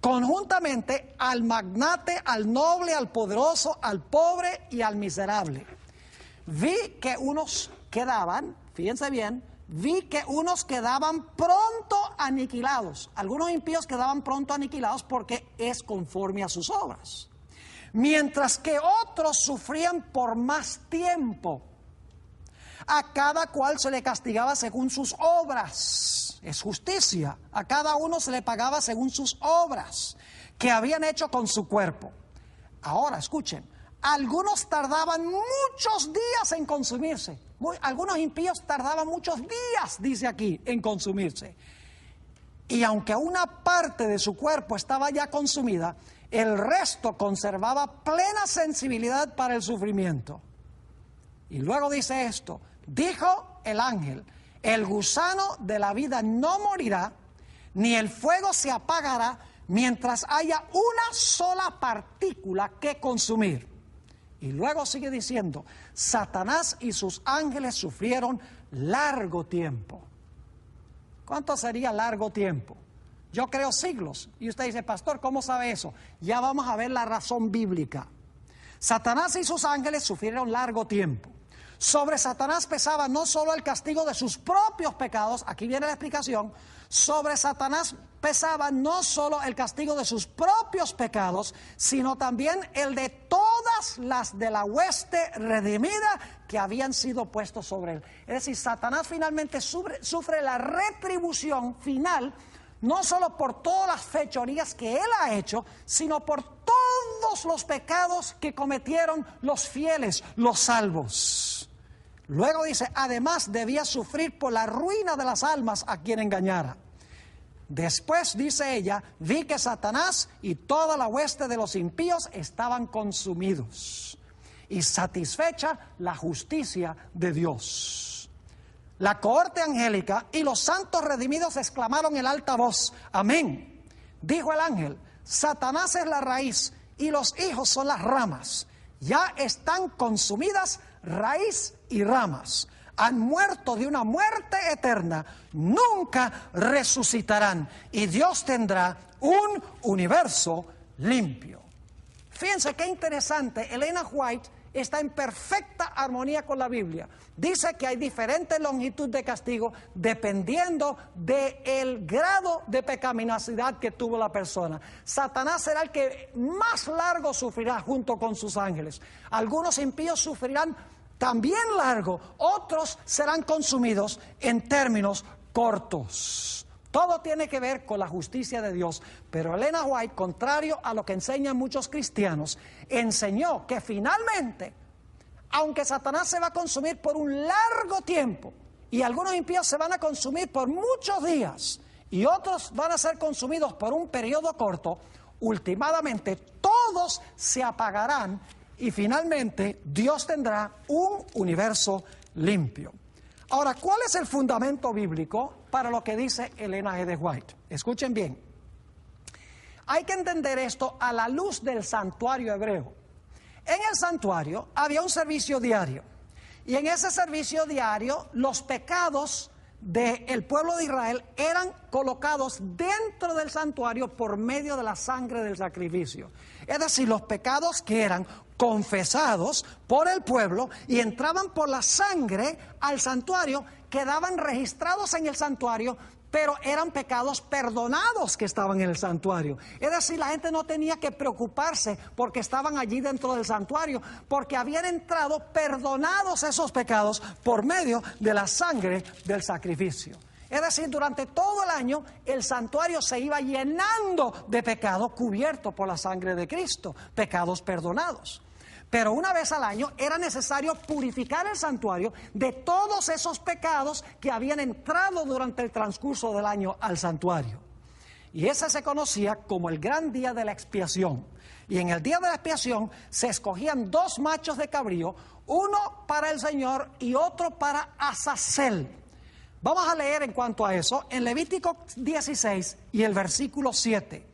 conjuntamente al magnate, al noble, al poderoso, al pobre y al miserable. Vi que unos quedaban, fíjense bien, vi que unos quedaban pronto aniquilados. Algunos impíos quedaban pronto aniquilados porque es conforme a sus obras. Mientras que otros sufrían por más tiempo. A cada cual se le castigaba según sus obras. Es justicia. A cada uno se le pagaba según sus obras que habían hecho con su cuerpo. Ahora, escuchen. Algunos tardaban muchos días en consumirse. Algunos impíos tardaban muchos días, dice aquí, en consumirse. Y aunque una parte de su cuerpo estaba ya consumida, el resto conservaba plena sensibilidad para el sufrimiento. Y luego dice esto, dijo el ángel, el gusano de la vida no morirá, ni el fuego se apagará mientras haya una sola partícula que consumir. Y luego sigue diciendo, Satanás y sus ángeles sufrieron largo tiempo. ¿Cuánto sería largo tiempo? Yo creo siglos. Y usted dice, pastor, ¿cómo sabe eso? Ya vamos a ver la razón bíblica. Satanás y sus ángeles sufrieron largo tiempo. Sobre Satanás pesaba no solo el castigo de sus propios pecados, aquí viene la explicación, sobre Satanás pesaba no solo el castigo de sus propios pecados, sino también el de toda todas las de la hueste redimida que habían sido puestos sobre él. Es decir, Satanás finalmente sufre la retribución final, no solo por todas las fechorías que él ha hecho, sino por todos los pecados que cometieron los fieles, los salvos. Luego dice, además debía sufrir por la ruina de las almas a quien engañara. Después, dice ella, vi que Satanás y toda la hueste de los impíos estaban consumidos y satisfecha la justicia de Dios. La cohorte angélica y los santos redimidos exclamaron en alta voz, amén. Dijo el ángel, Satanás es la raíz y los hijos son las ramas. Ya están consumidas raíz y ramas. Han muerto de una muerte eterna, nunca resucitarán y Dios tendrá un universo limpio. Fíjense qué interesante, Elena White está en perfecta armonía con la Biblia. Dice que hay diferente longitud de castigo dependiendo del grado de pecaminosidad que tuvo la persona. Satanás será el que más largo sufrirá junto con sus ángeles. Algunos impíos sufrirán también largo, otros serán consumidos en términos cortos. Todo tiene que ver con la justicia de Dios, pero Elena White, contrario a lo que enseñan muchos cristianos, enseñó que finalmente, aunque Satanás se va a consumir por un largo tiempo, y algunos impíos se van a consumir por muchos días, y otros van a ser consumidos por un periodo corto, últimamente todos se apagarán, y finalmente Dios tendrá un universo limpio. Ahora, ¿cuál es el fundamento bíblico para lo que dice Elena G. White? Escuchen bien. Hay que entender esto a la luz del santuario hebreo. En el santuario había un servicio diario. Y en ese servicio diario los pecados del pueblo de Israel eran colocados dentro del santuario por medio de la sangre del sacrificio. Es decir, los pecados que eran confesados por el pueblo y entraban por la sangre al santuario, quedaban registrados en el santuario, pero eran pecados perdonados que estaban en el santuario. Es decir, la gente no tenía que preocuparse porque estaban allí dentro del santuario, porque habían entrado perdonados esos pecados por medio de la sangre del sacrificio. Es decir, durante todo el año el santuario se iba llenando de pecado cubierto por la sangre de Cristo, pecados perdonados. Pero una vez al año era necesario purificar el santuario de todos esos pecados que habían entrado durante el transcurso del año al santuario. Y ese se conocía como el gran día de la expiación. Y en el día de la expiación se escogían 2 machos de cabrío, uno para el Señor y otro para Azazel. Vamos a leer en cuanto a eso en Levítico 16 y el versículo 7.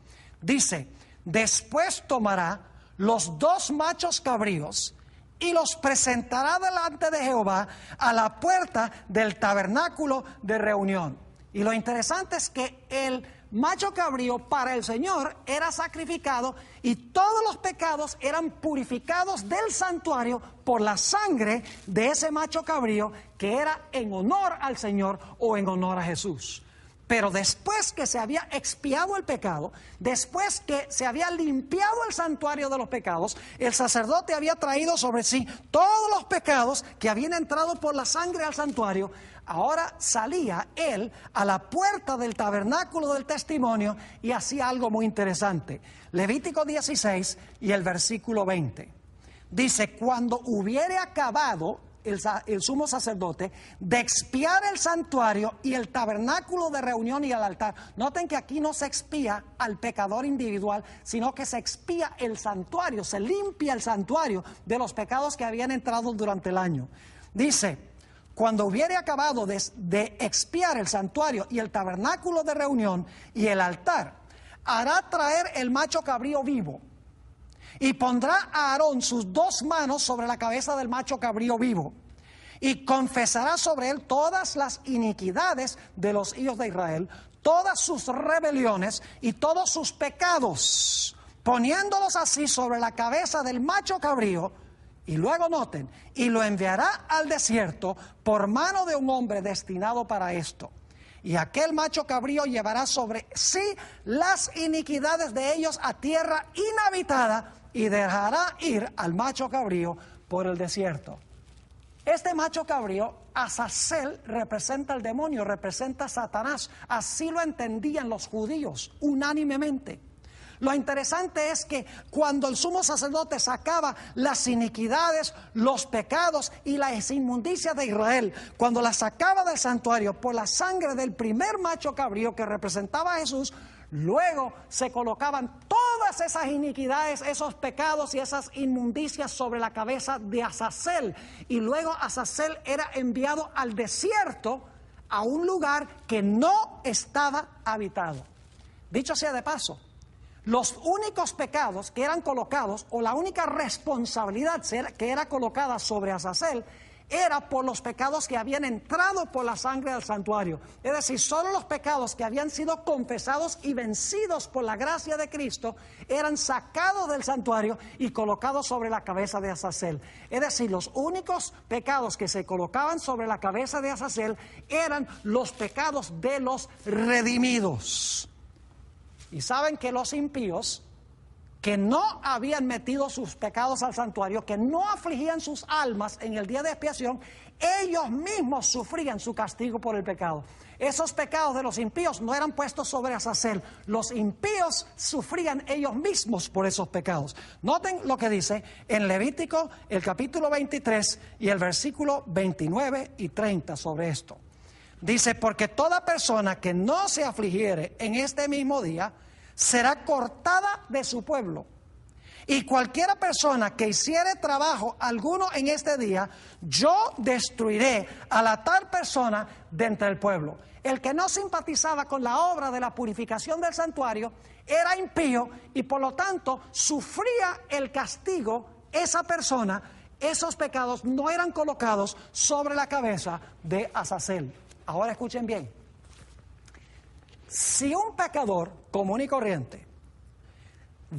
Dice, después tomará los 2 machos cabríos y los presentará delante de Jehová a la puerta del tabernáculo de reunión. Y lo interesante es que el macho cabrío para el Señor era sacrificado y todos los pecados eran purificados del santuario por la sangre de ese macho cabrío que era en honor al Señor o en honor a Jesús. Pero después que se había expiado el pecado, después que se había limpiado el santuario de los pecados, el sacerdote había traído sobre sí todos los pecados que habían entrado por la sangre al santuario. Ahora salía él a la puerta del tabernáculo del testimonio y hacía algo muy interesante. Levítico 16 y el versículo 20. Dice, cuando hubiere acabado el sumo sacerdote de expiar el santuario y el tabernáculo de reunión y el altar. Noten que aquí no se expía al pecador individual, sino que se expía el santuario, se limpia el santuario de los pecados que habían entrado durante el año. Dice, cuando hubiere acabado de expiar el santuario y el tabernáculo de reunión y el altar, hará traer el macho cabrío vivo. Y pondrá a Aarón sus 2 manos sobre la cabeza del macho cabrío vivo. Y confesará sobre él todas las iniquidades de los hijos de Israel, todas sus rebeliones y todos sus pecados, poniéndolos así sobre la cabeza del macho cabrío. Y luego noten, y lo enviará al desierto por mano de un hombre destinado para esto. Y aquel macho cabrío llevará sobre sí las iniquidades de ellos a tierra inhabitada, y dejará ir al macho cabrío por el desierto. Este macho cabrío, Azazel, representa al demonio, representa a Satanás. Así lo entendían los judíos unánimemente. Lo interesante es que cuando el sumo sacerdote sacaba las iniquidades, los pecados y las inmundicias de Israel, cuando las sacaba del santuario por la sangre del primer macho cabrío que representaba a Jesús, luego se colocaban todas esas iniquidades, esos pecados y esas inmundicias sobre la cabeza de Azazel. Y luego Azazel era enviado al desierto, a un lugar que no estaba habitado. Dicho sea de paso, los únicos pecados que eran colocados, o la única responsabilidad que era colocada sobre Azazel, era por los pecados que habían entrado por la sangre del santuario. Es decir, solo los pecados que habían sido confesados y vencidos por la gracia de Cristo eran sacados del santuario y colocados sobre la cabeza de Azazel. Es decir, los únicos pecados que se colocaban sobre la cabeza de Azazel eran los pecados de los redimidos. Y saben que los impíos, que no habían metido sus pecados al santuario, que no afligían sus almas en el día de expiación, ellos mismos sufrían su castigo por el pecado. Esos pecados de los impíos no eran puestos sobre Azazel. Los impíos sufrían ellos mismos por esos pecados. Noten lo que dice en Levítico, el capítulo 23 y el versículo 29 y 30 sobre esto. Dice, porque toda persona que no se afligiere en este mismo día será cortada de su pueblo. Y cualquiera persona que hiciere trabajo alguno en este día, yo destruiré a la tal persona de entre el pueblo. El que no simpatizaba con la obra de la purificación del santuario era impío y por lo tanto sufría el castigo. Esa persona, esos pecados no eran colocados sobre la cabeza de Azazel. Ahora escuchen bien, si un pecador común y corriente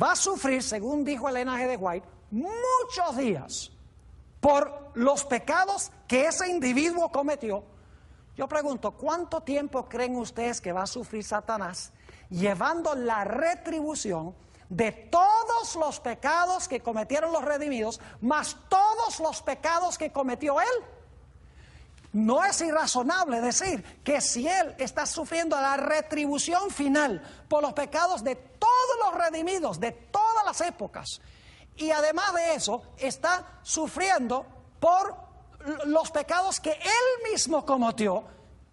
va a sufrir, según dijo Elena G. de White, muchos días por los pecados que ese individuo cometió, yo pregunto, ¿cuánto tiempo creen ustedes que va a sufrir Satanás llevando la retribución de todos los pecados que cometieron los redimidos, más todos los pecados que cometió él? No es irrazonable decir que si él está sufriendo la retribución final por los pecados de todos los redimidos, de todas las épocas, y además de eso está sufriendo por los pecados que él mismo cometió,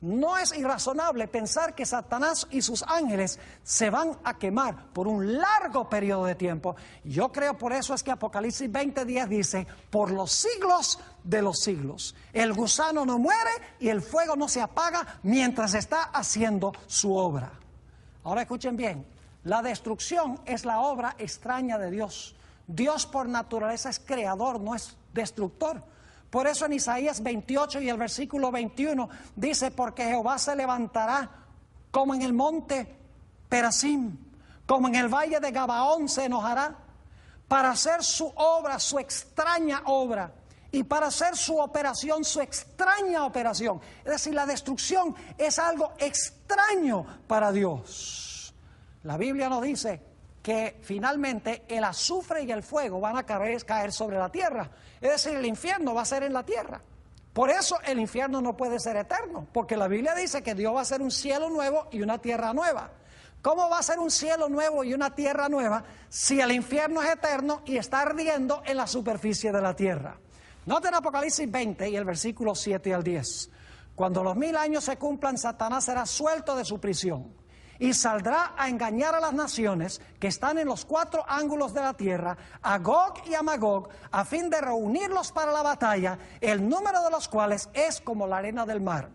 no es irrazonable pensar que Satanás y sus ángeles se van a quemar por un largo periodo de tiempo. Yo creo por eso es que Apocalipsis 20:10 dice, por los siglos de los siglos. El gusano no muere y el fuego no se apaga mientras está haciendo su obra. Ahora escuchen bien, la destrucción es la obra extraña de Dios. Dios por naturaleza es creador, no es destructor. Por eso en Isaías 28 y el versículo 21 dice, porque Jehová se levantará como en el monte Perasim, como en el valle de Gabaón se enojará, para hacer su obra, su extraña obra, y para hacer su operación, su extraña operación. Es decir, la destrucción es algo extraño para Dios. La Biblia nos dice que finalmente el azufre y el fuego van a caer sobre la tierra. Es decir, el infierno va a ser en la tierra. Por eso el infierno no puede ser eterno, porque la Biblia dice que Dios va a hacer un cielo nuevo y una tierra nueva. ¿Cómo va a ser un cielo nuevo y una tierra nueva si el infierno es eterno y está ardiendo en la superficie de la tierra? Noten Apocalipsis 20 y el versículo 7 al 10. Cuando los 1000 años se cumplan, Satanás será suelto de su prisión y saldrá a engañar a las naciones que están en los 4 ángulos de la tierra, a Gog y a Magog, a fin de reunirlos para la batalla, el número de los cuales es como la arena del mar.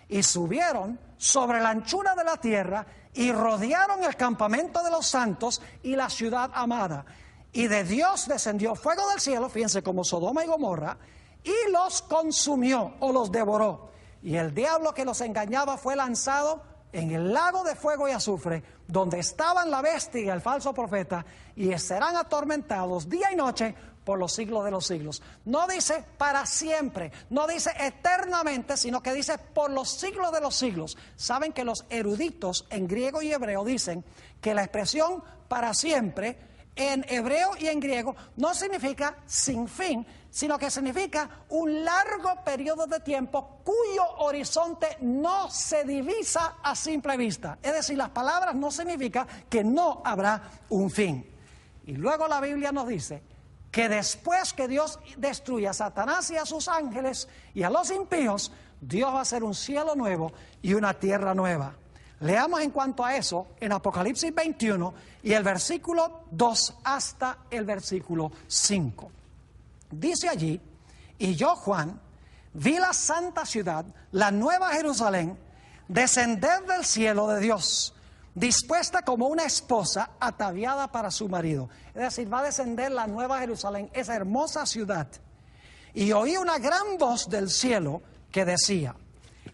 Y subieron sobre la anchura de la tierra y rodearon el campamento de los santos y la ciudad amada. Y de Dios descendió fuego del cielo, fíjense, como Sodoma y Gomorra, y los consumió o los devoró. Y el diablo que los engañaba fue lanzado en el lago de fuego y azufre, donde estaban la bestia y el falso profeta, y serán atormentados día y noche por los siglos de los siglos. No dice para siempre, no dice eternamente, sino que dice por los siglos de los siglos. Saben que los eruditos en griego y hebreo dicen que la expresión para siempre en hebreo y en griego no significa sin fin, sino que significa un largo periodo de tiempo cuyo horizonte no se divisa a simple vista. Es decir, las palabras no significan que no habrá un fin. Y luego la Biblia nos dice que después que Dios destruya a Satanás y a sus ángeles y a los impíos, Dios va a hacer un cielo nuevo y una tierra nueva. Leamos en cuanto a eso en Apocalipsis 21 y el versículo 2 hasta el versículo 5. Dice allí: y yo, Juan, vi la santa ciudad, la nueva Jerusalén, descender del cielo de Dios, dispuesta como una esposa ataviada para su marido. Es decir, va a descender la nueva Jerusalén, esa hermosa ciudad. Y oí una gran voz del cielo que decía: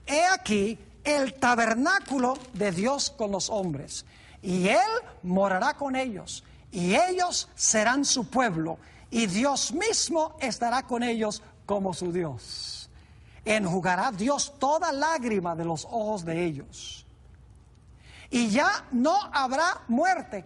he aquí el tabernáculo de Dios con los hombres, y Él morará con ellos, y ellos serán su pueblo, y Dios mismo estará con ellos como su Dios. Enjugará Dios toda lágrima de los ojos de ellos. Y ya no habrá muerte.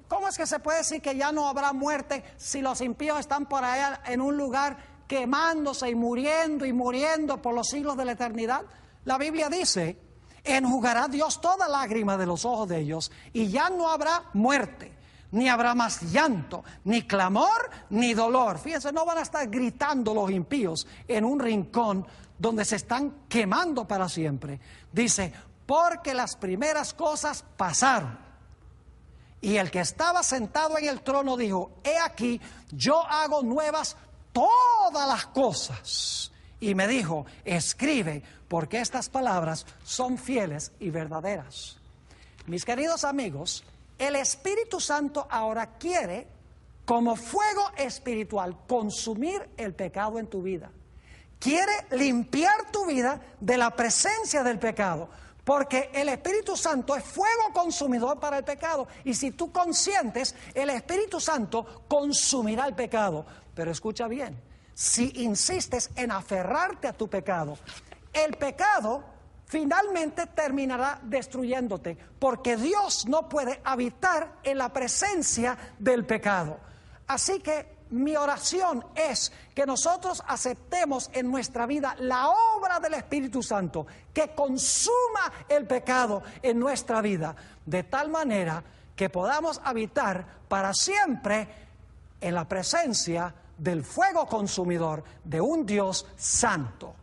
¿Cómo es que se puede decir que ya no habrá muerte si los impíos están por allá en un lugar quemándose y muriendo por los siglos de la eternidad? La Biblia dice: enjugará Dios toda lágrima de los ojos de ellos, y ya no habrá muerte, ni habrá más llanto, ni clamor, ni dolor. Fíjense, no van a estar gritando los impíos en un rincón donde se están quemando para siempre. Dice: porque las primeras cosas pasaron. Y el que estaba sentado en el trono dijo: he aquí, yo hago nuevas todas las cosas. Y me dijo: escribe, porque estas palabras son fieles y verdaderas. Mis queridos amigos, el Espíritu Santo ahora quiere, como fuego espiritual, consumir el pecado en tu vida. Quiere limpiar tu vida de la presencia del pecado, porque el Espíritu Santo es fuego consumidor para el pecado. Y si tú consientes, el Espíritu Santo consumirá el pecado. Pero escucha bien: si insistes en aferrarte a tu pecado, el pecado finalmente terminará destruyéndote, porque Dios no puede habitar en la presencia del pecado. Así que mi oración es que nosotros aceptemos en nuestra vida la obra del Espíritu Santo, que consuma el pecado en nuestra vida, de tal manera que podamos habitar para siempre en la presencia del fuego consumidor de un Dios santo.